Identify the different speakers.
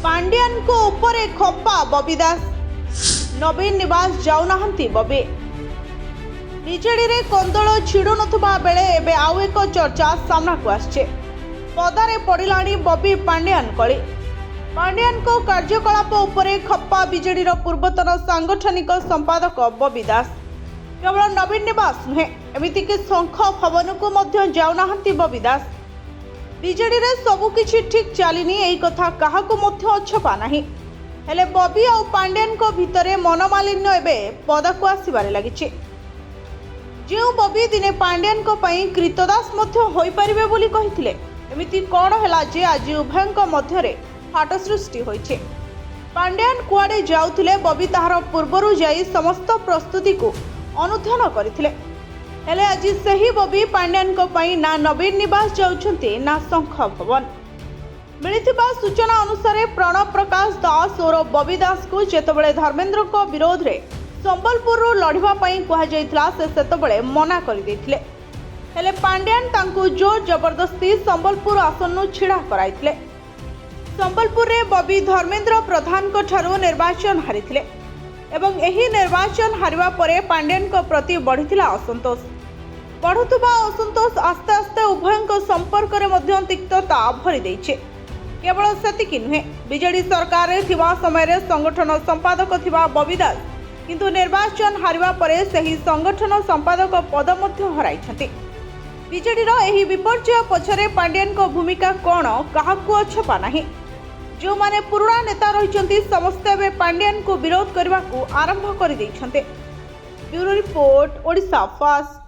Speaker 1: पांड्यान को ऊपर खप्पा बबी दास नवीन निवास जाऊनाहांती बबी बीजेडी रे कंदल छिड़ु नथुबा बेले एबे आउ एक चर्चा सामना को आछे। पदारे पड़िलाणी बबी पांड्यान कली। पांड्यान को कार्यकलाप उपरे खप्पा बीजेडी रो पूर्वतन सांगठनिक संपादक बबी दास। केवल नवीन निवास नुहे एमितिक शंख भवन को मध्य जाऊनाहांती बबी दास। बीजेडी रे सबुकिछि ठीक चलिनी एई कथा काहाकू मध्य अछपा नाही। हेले बबी और पांड्यान को भितरे मनमालिन्य एबे पदाकू आसिबारे लागिछि। जो बबी दिने पांड्यान को पई कृतदास मध्य होई परिबे बोली कहिथिले, एमिति कोन हैला जे आज उभयंक मध्यरे फाट सृष्टि होइछे। पांड्यान कुआडे जाउथिले बबी ताहार पूर्वरु जाई समस्त प्रस्तुति को अनुध्यान करथिले। हेले आज सही बबी पांड्यान को पई ना नवीन निवास जाउछन्ते ना शंख भवन। मिलिथिबा सूचना अनुसार प्रणव प्रकाश दास और बबी दास को जेतबेले धर्मेंद्र को विरोध रे संबलपुर लढ़िबा पई कहा जायतिला से सेतबेले मना कर दैथिले। हेले पांड्यान तांकु जोर जबरदस्ती संबलपुर आसन्नु छिड़ा कराइथिले। संबलपुर रे बबी धर्मेंद्र प्रधान को ठारू निर्वाचन हारिथिले एवं एही निर्वाचन हारिबा परे पांड्यान को प्रति बढ़िथिला असंतोष। बढ़ुतुबा असंतोष आस्ते आस्ते उभयंक संपर्क रे मध्य तिक्तता भरी दैछे। केवल सेतिकी नुहे, बीजेडी सरकार रे थिबा समय रे संगठन संपादक थिबा बबी दास किंतु निर्वाचन हारिबा परे सही संगठन संपादक पद मध्य हराइछन्ति। बीजेडी रो एही विपर्जय पछरे पांड्यान को भूमिका कोन काहाकू अछपा नाही। जो माने पुराना नेता रहिछन्ति समस्त एबे पांड्यान को विरोध करबा को आरंभ कर दैछन्ते। Bureau report Odisha fast.